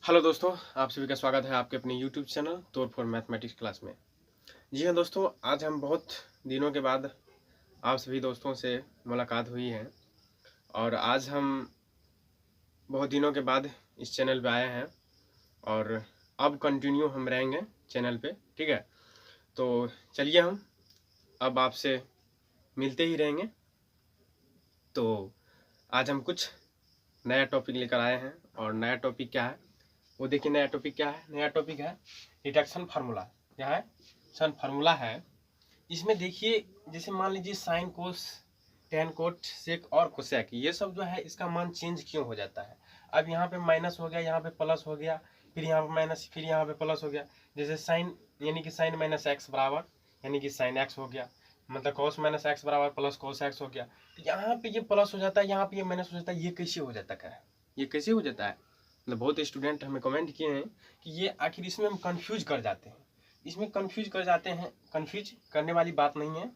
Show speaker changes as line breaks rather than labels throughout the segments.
Hello दोस्तों, आप सभी का स्वागत है आपके अपने यूट्यूब चैनल तोड़ फोड़ मैथमेटिक्स क्लास में। जी हाँ दोस्तों, आज हम बहुत दिनों के बाद आप सभी दोस्तों से मुलाकात हुई है और आज हम बहुत दिनों के बाद इस चैनल पे आए हैं और अब कंटिन्यू हम रहेंगे चैनल पे, ठीक है। तो चलिए हम अब आपसे मिलते ही रहेंगे। तो आज हम कुछ नया टॉपिक लेकर आए हैं और नया टॉपिक क्या है वो देखिए। नया टॉपिक क्या है? नया टॉपिक है रिडक्शन फार्मूला। क्या है? सन फार्मूला है। इसमें देखिए, जैसे मान लीजिए sin cos tan cot sec और कोसेक, ये सब जो है इसका मान चेंज क्यों हो जाता है। अब यहाँ पे माइनस हो गया, यहाँ पे प्लस हो गया, फिर यहाँ पे माइनस, फिर यहाँ पे प्लस हो गया। जैसे साइन यानी कि साइन माइनस एक्स बराबर यानी कि साइन एक्स हो गया, मतलब कॉस माइनस एक्स बराबर प्लस कॉस एक्स हो गया। तो यहाँ पे ये प्लस हो जाता है, यहाँ पे ये माइनस हो जाता है। ये कैसे हो जाता है? ये कैसे हो जाता है? मतलब बहुत स्टूडेंट हमें कमेंट किए हैं कि ये आखिर इसमें हम कंफ्यूज कर जाते हैं। इसमें कंफ्यूज कर जाते हैं। कंफ्यूज करने वाली बात नहीं है,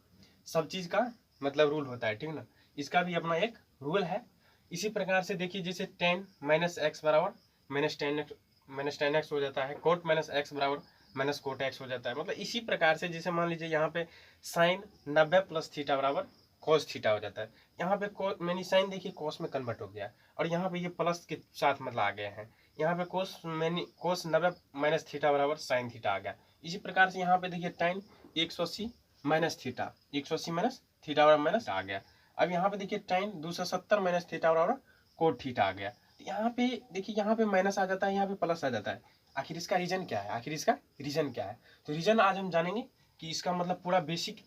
सब चीज़ का मतलब रूल होता है, ठीक ना। इसका भी अपना एक रूल है। इसी प्रकार से देखिए, जैसे टेन माइनस एक्स बराबर माइनस टेन एक्स हो जाता है, कोट माइनस एक्स बराबर माइनस कोट एक्स हो जाता है। मतलब इसी प्रकार से जैसे मान लीजिए यहाँ पे साइन 90 प्लस थीटा बराबर कॉस थीटा हो जाता है। यहाँ पे मैंने साइन देखिए कॉस में कन्वर्ट हो गया और यहाँ पे ये प्लस के साथ मतलब आ गए हैं। यहाँ पे कोस 90 माइनस थीटा बराबर साइन थीटा आ गया। इसी प्रकार से यहाँ पे देखिए टाइन 180 माइनस थीटा, 180 माइनस थीटा बराबर माइनस आ गया। अब यहाँ पे देखिए टाइन 270 माइनस थीटा बराबर कोट थीटा आ गया। यहाँ पे देखिए, यहाँ पे माइनस आ जाता है, यहाँ पे प्लस आ जाता है। आखिर इसका रीजन क्या है? तो रीजन आज हम जानेंगे कि इसका मतलब पूरा बेसिक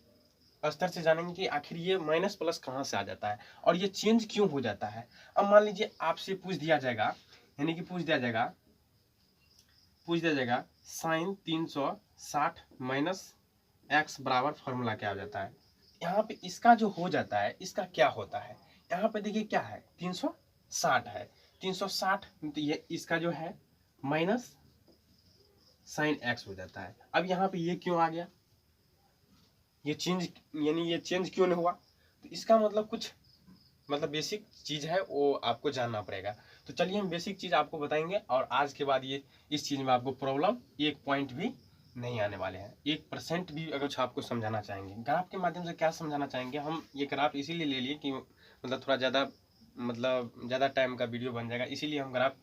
स्तर से जानेंगे कि आखिर ये माइनस प्लस कहाँ से आ जाता है और ये चेंज क्यों हो जाता है। अब मान लीजिए आपसे पूछ दिया जाएगा, यानी कि पूछ दिया जाएगा साइन 360 माइनस एक्स बराबर फॉर्मूला क्या हो जाता है। यहाँ पे इसका जो हो जाता है, इसका क्या होता है? यहाँ पे देखिए क्या है, 360 है। 360 तो ये इसका जो है माइनस साइन एक्स हो जाता है। अब यहाँ पे ये क्यों आ गया? ये चेंज यानी ये चेंज क्यों नहीं हुआ? तो इसका मतलब कुछ मतलब बेसिक चीज़ है, वो आपको जानना पड़ेगा। तो चलिए हम बेसिक चीज़ आपको बताएंगे और आज के बाद ये इस चीज़ में आपको प्रॉब्लम एक पॉइंट भी नहीं आने वाले हैं, 1% भी। अगर आपको समझाना चाहेंगे ग्राफ के माध्यम से, क्या समझाना चाहेंगे हम, ये ग्राफ इसीलिए ले लिए कि मतलब थोड़ा ज़्यादा टाइम का वीडियो बन जाएगा, इसीलिए हम ग्राफ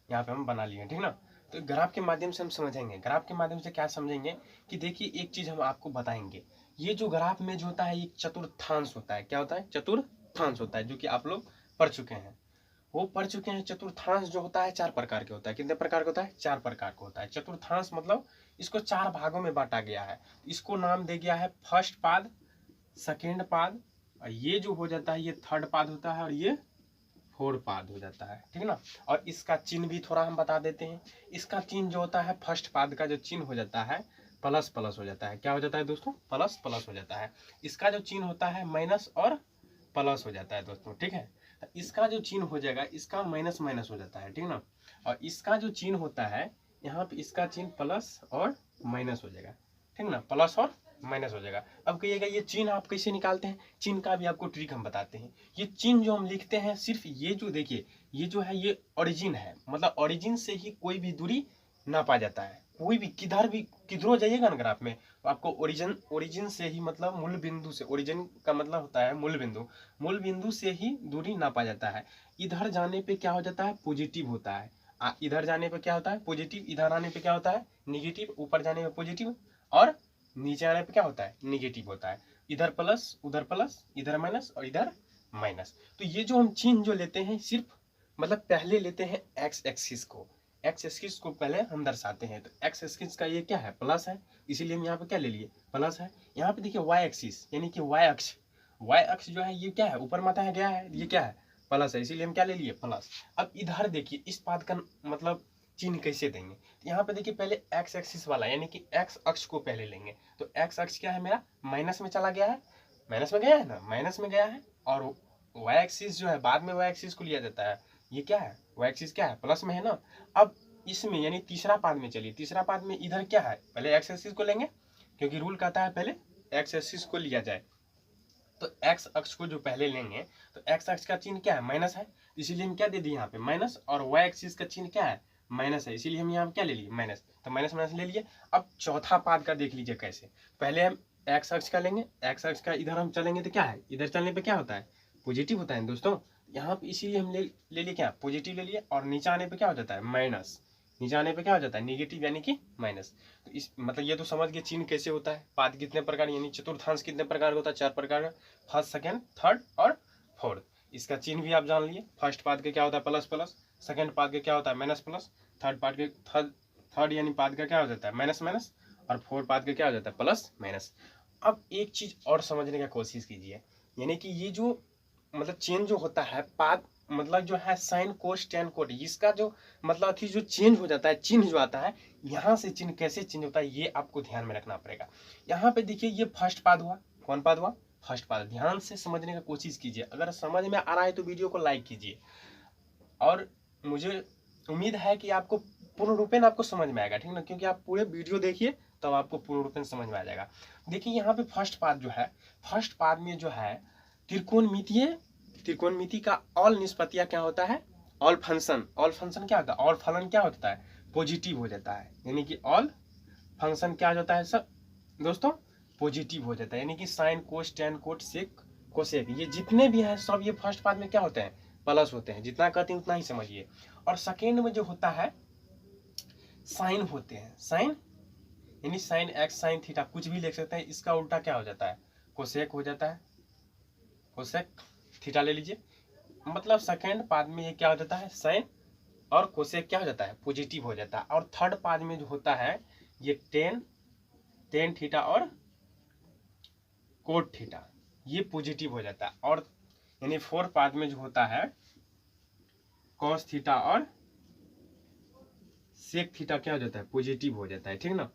यहाँ पे हम बना लिए हैं, ठीक ना। तो ग्राफ के माध्यम से हम समझेंगे। ग्राफ के माध्यम से क्या समझेंगे कि देखिए, एक चीज़ हम आपको बताएंगे। ये जो ग्राफ में जो होता है ये चतुर्थांश होता है। क्या होता है? चतुर्थांश होता है, जो कि आप लोग पढ़ चुके हैं। चतुर्थांश जो होता है 4 प्रकार के होता है। कितने प्रकार का होता है? 4 प्रकार का होता है चतुर्थांश। मतलब इसको 4 भागों में बांटा गया है। इसको नाम दे गया है फर्स्ट पाद, सेकेंड पाद, और ये जो हो जाता है ये थर्ड पाद होता है और ये फोर्थ पाद हो जाता है, ठीक ना। और इसका चिन्ह भी थोड़ा हम बता देते हैं। इसका चिन्ह जो होता है, फर्स्ट पाद का जो चिन्ह हो जाता है प्लस प्लस हो जाता है। क्या हो जाता है दोस्तों? प्लस प्लस हो जाता है। इसका जो चिन्ह होता है माइनस और प्लस हो जाता है दोस्तों, ठीक है। तो इसका जो चिन्ह हो जाएगा, इसका माइनस माइनस हो जाता है, ठीक ना। और इसका जो चिन्ह होता है यहाँ पे, इसका चिन्ह प्लस और माइनस हो जाएगा, ठीक ना। प्लस और माइनस हो जाएगा। अब कहिएगा ये चिन्ह आप कैसे निकालते हैं? चिन्ह का भी आपको ट्रिक हम बताते हैं। ये चिन्ह जो हम लिखते हैं, सिर्फ ये जो देखिए, ये जो है ये ओरिजिन है, मतलब ओरिजिन से ही कोई भी दूरी नापा जाता है। कोई भी किधरों जाइएगा ना ग्राफ में, तो आपको ओरिजिन से ही, मतलब मूल बिंदु से, ओरिजिन का मतलब होता है मूल बिंदु से ही दूरी नापा जाता है। इधर जाने पे क्या हो जाता है? पॉजिटिव होता है। इधर जाने पे क्या होता है? पॉजिटिव। इधर आने पे क्या होता है? निगेटिव। ऊपर जाने पे पॉजिटिव और नीचे आने पे क्या होता है? निगेटिव होता है। इधर प्लस, इधर माइनस और इधर माइनस। तो ये जो हम चिन्ह जो लेते हैं, सिर्फ मतलब पहले लेते हैं एक्स एक्सिस को पहले हम दर्शाते हैं। तो एक्स एक्सिस का ये क्या है? प्लस है, इसीलिए हम यहाँ पे क्या ले लिए? प्लस है। यहाँ पे देखिए वाई एक्सिस यानी कि वाई अक्ष जो है ये क्या है? ऊपर माथा है गया है, ये क्या है? प्लस है, इसीलिए हम क्या ले लिए? प्लस। अब इधर देखिए, इस पाद का मतलब चिन्ह कैसे देंगे? तो यहाँ पे देखिए, पहले एक्स एक्सिस वाला यानी कि एक्स अक्ष को पहले लेंगे। तो एक्स अक्ष क्या है मेरा? माइनस में चला गया है, माइनस में गया है ना, माइनस में गया है। और वाई एक्सिस जो है, बाद में वाई एक्सिस को लिया जाता है। ये क्या है? वाई एक्सिस क्या है? प्लस में है ना। अब इसमें यानी तीसरा पाद में चलिए, तीसरा पाद में इधर क्या है? पहले एक्स एक्सिस को लेंगे, क्योंकि रूल कहता है पहले एक्स एक्सिस को लिया जाए। तो एक्स अक्ष को जो पहले लेंगे, तो एक्स अक्ष का चिन्ह क्या है? माइनस है, इसीलिए हम क्या दे दिए यहाँ पे? माइनस। और वाई एक्सिस का चिन्ह क्या है? माइनस है, इसीलिए हम यहाँ क्या ले लिए माइनस, तो माइनस माइनस ले लिए। अब चौथा पाद का देख लीजिए कैसे, पहले हम एक्स अक्ष का लेंगे, एक्स अक्ष का इधर हम चलेंगे तो क्या है, इधर चलने पे क्या होता है, पॉजिटिव होता है दोस्तों। यहाँ पे इसीलिए हम ले लिए क्या, पॉजिटिव ले लिए, और नीचे आने पे क्या हो जाता है माइनस, नीचे आने पे क्या हो जाता है नेगेटिव यानी कि माइनस। तो इस मतलब ये तो समझ गए चिन्ह कैसे होता है, पाद कितने प्रकार यानी चतुर्थांश कितने प्रकार का होता है, 4 प्रकार का, फर्स्ट सेकेंड थर्ड और फोर्थ। इसका चिन्ह भी आप जान लिए, फर्स्ट पाद का क्या होता है प्लस प्लस, सेकेंड पाद का क्या होता है माइनस प्लस, थर्ड पाद के थर्ड यानी पाद का क्या हो जाता है माइनस माइनस, और फोर्थ पाद का क्या हो जाता है प्लस माइनस। अब एक चीज और समझने का कोशिश कीजिए, यानी कि ये जो मतलब चेंज जो होता है पाद मतलब जो है साइन कोस टेन कोट, इसका जो मतलब कि जो चेंज हो जाता है चिन्ह जो आता है, यहाँ से चिन्ह कैसे चेंज होता है ये आपको ध्यान में रखना पड़ेगा। यहाँ पे देखिए ये फर्स्ट पाद हुआ, कौन पाद हुआ, फर्स्ट पाद। ध्यान से समझने का कोशिश कीजिए, अगर समझ में आ रहा है तो वीडियो को लाइक कीजिए, और मुझे उम्मीद है कि आपको पूर्ण रूपेण आपको समझ में आएगा, ठीक ना, क्योंकि आप पूरे वीडियो देखिए तब आपको पूर्ण रूपेण समझ में आ जाएगा। देखिए यहाँ पे फर्स्ट पाद जो है, फर्स्ट पाद में जो है त्रिकोणमिति का ऑल निष्पत्तियां क्या होता है, ऑल फंक्शन, ऑल फंक्शन क्या होता है, ऑल फलन क्या होता है पॉजिटिव हो जाता है, यानी कि ऑल फंक्शन क्या हो जाता है सब दोस्तों पॉजिटिव हो जाता है, यानी कि sin cos tan cot sec cosec ये जितने भी हैं सब ये फर्स्ट पाद में क्या होते हैं प्लस होते हैं, जितना कहते हैं उतना ही समझिए। और सेकेंड में जो होता है साइन होते हैं, साइन यानी साइन एक्स साइन थीटा कुछ भी लिख सकते हैं, इसका उल्टा क्या हो जाता है कोसेक हो जाता है, कोसेक थीटा ले लीजिए। मतलब सेकेंड पाद में ये क्या हो जाता है साइन और कोसेक क्या हो जाता है पॉजिटिव हो जाता है। और थर्ड पाद में जो होता है ये टेन थीटा और कोट थीटा ये पॉजिटिव हो जाता है। और यानी फोर्थ पाद में जो होता है कॉस थीटा और सेक थीटा क्या हो जाता है पॉजिटिव हो जाता है, ठीक ना।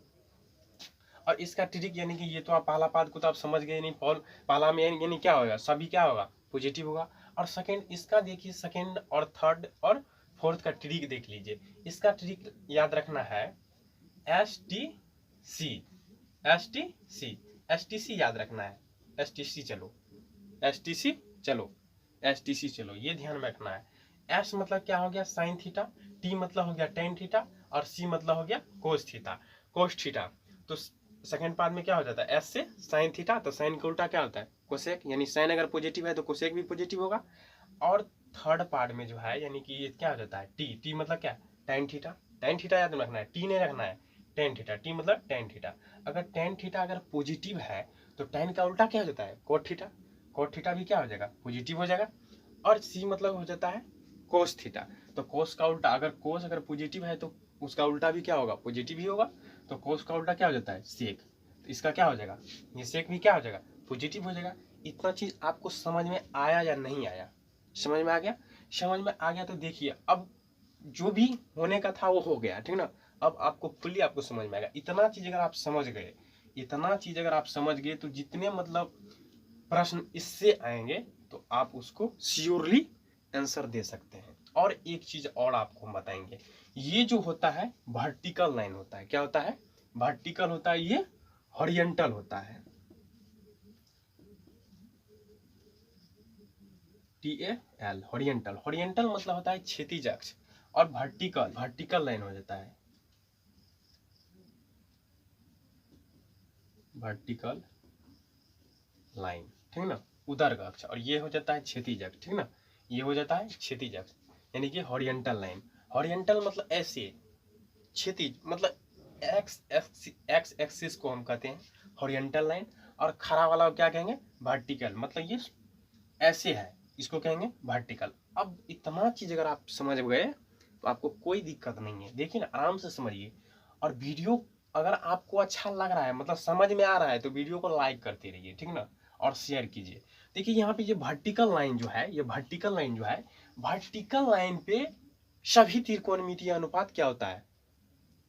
और इसका ट्रिक यानी कि ये तो आप पहला पाद को तो आप समझ गए, नहीं पहला में यानी क्या होगा सभी क्या होगा पॉजिटिव होगा। और सेकेंड इसका देखिए सेकेंड और थर्ड और फोर्थ का ट्रिक देख लीजिए, इसका ट्रिक याद रखना है एस टी सी याद रखना है, एस टी सी चलो ये ध्यान में रखना है। एस मतलब क्या हो गया साइन थीटा, टी मतलब हो गया टेन थीटा, और सी मतलब हो गया कोस थीटा। तो सेकंड पार्ट में क्या हो जाता है एस से साइन थीटा, तो साइन का उल्टा क्या होता है कोसेक, यानी साइन अगर पॉजिटिव है तो कोसेक भी पॉजिटिव होगा। और थर्ड पार्ट में जो है यानी कि ये क्या हो जाता है टी मतलब क्या टेन थीटा याद रखना है, टी नहीं रखना है, टेन थीटा, टी मतलब टेन थीटा। अगर टेन थीटा अगर पॉजिटिव है तो टेन का उल्टा क्या हो जाता है कोट थीटा भी क्या हो जाएगा पॉजिटिव हो जाएगा। और सी मतलब हो जाता है कोस थीटा, तो कोस का उल्टा अगर कोस अगर पॉजिटिव है तो उसका उल्टा भी क्या होगा पॉजिटिव ही होगा, तो कोस का उल्टा क्या हो जाता है सेक, तो इसका क्या हो जाएगा ये सेक भी क्या हो जाएगा पॉजिटिव हो जाएगा। इतना चीज आपको समझ में आया या नहीं आया, समझ में आ गया, समझ में आ गया तो देखिए अब जो भी होने का था वो हो गया, ठीक ना। अब आपको फुल्ली आपको समझ में आएगा, इतना चीज अगर आप समझ गए तो जितने मतलब प्रश्न इससे आएंगे तो आप उसको श्योरली आंसर दे सकते हैं। और एक चीज और आपको हम बताएंगे, ये जो होता है वर्टिकल लाइन होता है, क्या होता है वर्टिकल होता है, ये हॉरिजॉन्टल होता है, TAL हॉरिजॉन्टल मतलब होता है क्षैतिज अक्ष, और वर्टिकल लाइन हो जाता है वर्टिकल लाइन, ठीक ना, उदर अक्ष, और ये हो जाता है क्षैतिज अक्ष, ठीक ना, ये हो जाता है क्षैतिज अक्ष यानी कि हॉरिजॉन्टल लाइन। हॉरिजॉन्टल मतलब ऐसे, क्षैतिज मतलब एक्स एक्सिस को हम कहते हैं हॉरिजॉन्टल लाइन, और खड़ा वाला क्या कहेंगे वर्टिकल, मतलब ये ऐसे है इसको कहेंगे वर्टिकल। अब इतना चीज अगर आप समझ गए तो आपको कोई दिक्कत नहीं है, देखिए ना आराम से समझिए। और वीडियो अगर आपको अच्छा लग रहा है मतलब समझ में आ रहा है तो वीडियो को लाइक करते रहिए, ठीक ना, और शेयर कीजिए। देखिए यहाँ पे ये वर्टिकल लाइन जो है, ये वर्टिकल लाइन पे सभी त्रिकोणमितीय अनुपात क्या होता है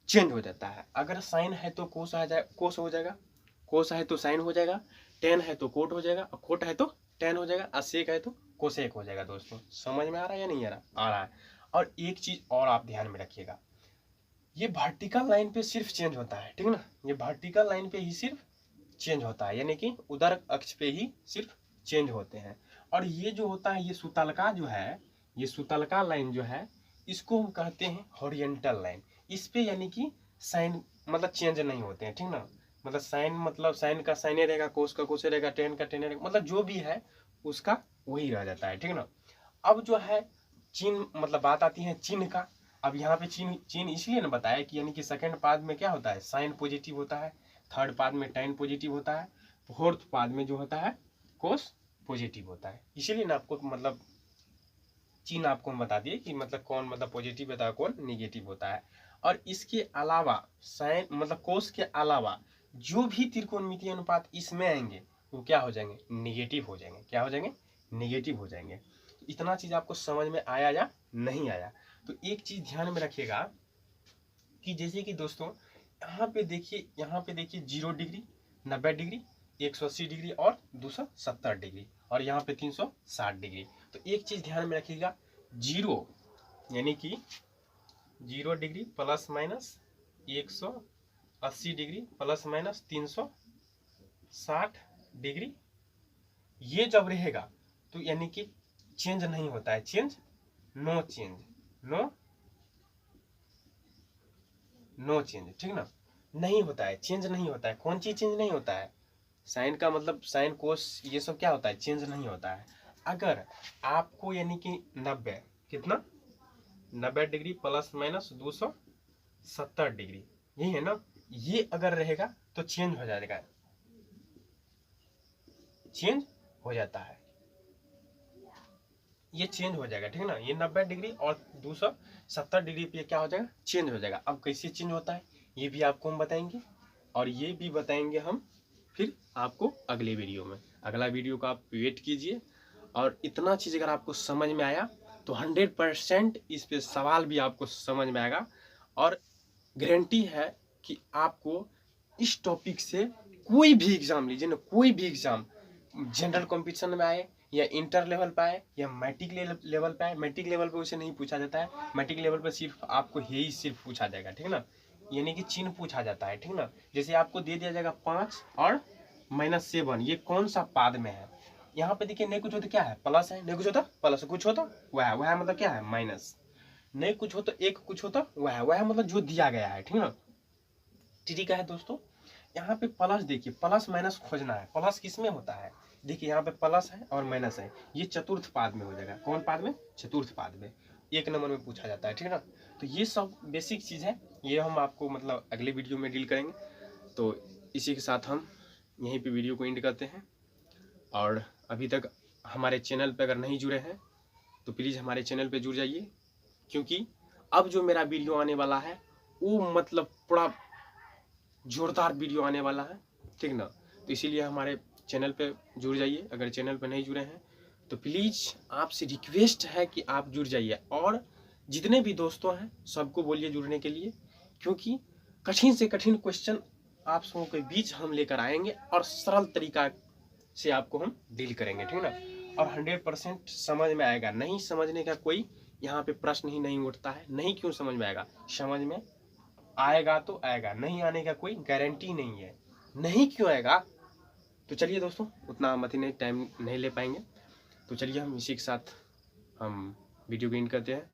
चेंज हो जाता है। अगर साइन है तो कोस हो जाएगा, कोस है तो साइन हो जाएगा, टेन है तो कोट हो जाएगा, और कोट है तो टेन हो जाएगा, और सेक है तो कोसेक हो जाएगा। दोस्तों समझ में आ रहा है या नहीं आ रहा है। और एक चीज और आप ध्यान में रखिएगा, ये वर्टिकल लाइन पे सिर्फ चेंज होता है, ठीक ना, ये वर्टिकल लाइन पे ही सिर्फ चेंज होता है, यानी कि उदर अक्ष पे ही सिर्फ चेंज होते हैं। और ये जो होता है ये सुतलका जो है, ये सुतलका लाइन जो है इसको हम कहते हैं हॉरिजेंटल लाइन। इस पे यानी कि साइन मतलब चेंज नहीं होते हैं, ठीक ना। मतलब साइन का साइने रहेगा, कोस का कोसे रहेगा, टेन का टेन रहेगा, मतलब जो भी है उसका वही रह जाता है, ठीक ना। अब जो है चिन्ह मतलब बात आती है चिन्ह का। अब यहाँ पे चिन्ह इसलिए ना बताया कि यानी कि सेकंड पाद में क्या होता है, साइन पॉजिटिव होता है, थर्ड पाद में टेन पॉजिटिव होता है, फोर्थ पाद में जो होता है कोस पॉजिटिव होता है। इसीलिए ना आपको मतलब चिन्ह आपको हम बता दिए कि मतलब कौन मतलब पॉजिटिव होता है, कौन निगेटिव होता है। और इसके अलावा साइन मतलब कोस के अलावा जो भी त्रिकोणमितीय अनुपात इसमें आएंगे वो क्या हो जाएंगे, निगेटिव हो जाएंगे। क्या हो जाएंगे, निगेटिव हो जाएंगे। इतना चीज आपको समझ में आया या नहीं आया। तो एक चीज ध्यान में रखिएगा कि जैसे कि दोस्तों यहाँ पे देखिए 0 डिग्री, 90 डिग्री, 180 डिग्री और 270 डिग्री, और यहाँ पे 360 डिग्री। तो एक चीज ध्यान में रखिएगा, 0 यानी कि 0 degree plus minus 180 degree plus minus 360 degree, ये जब रहेगा तो यानी कि चेंज नहीं होता है, चेंज नो चेंज, ठीक ना, नहीं होता है, चेंज नहीं होता है। कौन चीज चेंज नहीं होता है, साइन का मतलब साइन कोस ये सब क्या होता है, चेंज नहीं होता है। अगर आपको यानी कि 90 कितना 90 डिग्री प्लस माइनस 270 डिग्री, यही है ना, ये अगर रहेगा तो चेंज हो जाएगा, चेंज हो जाता है, ये चेंज हो जाएगा, ठीक है ना। ये 90 डिग्री और 270 डिग्री पे क्या हो जाएगा, चेंज हो जाएगा। अब कैसे चेंज होता है ये भी आपको हम बताएंगे, और ये भी बताएंगे हम फिर आपको अगले वीडियो में। अगला वीडियो का आप वेट कीजिए। और इतना चीज़ अगर आपको समझ में आया तो 100% इस पे सवाल भी आपको समझ में आएगा, और गारंटी है कि आपको इस टॉपिक से कोई भी एग्जाम लीजिए ना, कोई भी एग्जाम जनरल कंपटीशन में आए या इंटर लेवल पे आए या मैट्रिक लेवल पे आए, मैट्रिक लेवल पे उसे नहीं पूछा जाता है, मैट्रिक लेवल पे सिर्फ आपको यही सिर्फ पूछा जाएगा, ठीक है ना, यानी कि चिन्ह पूछा जाता है, ठीक ना। जैसे आपको दे दिया जाएगा 5 और -7, ये कौन सा पाद में है, यहाँ पे देखिए नहीं कुछ हो तो क्या है, प्लस है, नहीं कुछ होता प्लस, कुछ होता वह मतलब क्या है माइनस, नहीं कुछ हो तो एक, कुछ होता वह मतलब जो दिया गया है, ठीक ना। ठीक है दोस्तों, यहाँ पे प्लस देखिए, प्लस माइनस खोजना है, प्लस किस में होता है, देखिए यहाँ पे प्लस है और माइनस है, ये चतुर्थ पाद में हो जाएगा, कौन पाद में, चतुर्थ पाद में, 1 नंबर में पूछा जाता है, ठीक है ना। तो ये सब बेसिक चीज़ है, ये हम आपको मतलब अगले वीडियो में डील करेंगे। तो इसी के साथ हम यहीं पे वीडियो को एंड करते हैं। और अभी तक हमारे चैनल पे अगर नहीं जुड़े हैं तो प्लीज़ हमारे चैनल पे जुड़ जाइए, क्योंकि अब जो मेरा वीडियो आने वाला है वो मतलब पूरा जोरदार वीडियो आने वाला है, ठीक ना। तो इसीलिए हमारे चैनल पे जुड़ जाइए। अगर चैनल पे नहीं जुड़े हैं तो प्लीज़ आपसे रिक्वेस्ट है कि आप जुड़ जाइए, और जितने भी दोस्तों हैं सबको बोलिए जुड़ने के लिए, क्योंकि कठिन से कठिन क्वेश्चन आप सबों के बीच हम लेकर आएंगे और सरल तरीका से आपको हम डील करेंगे, ठीक ना। और 100% समझ में आएगा, नहीं समझने का कोई यहाँ पे प्रश्न ही नहीं उठता है। नहीं क्यों समझ में आएगा, समझ में आएगा तो आएगा, नहीं आने का कोई गारंटी नहीं है। नहीं क्यों आएगा, तो चलिए दोस्तों उतना मत ही नहीं टाइम नहीं ले पाएंगे, तो चलिए हम इसी के साथ हम वीडियो को एंड करते हैं।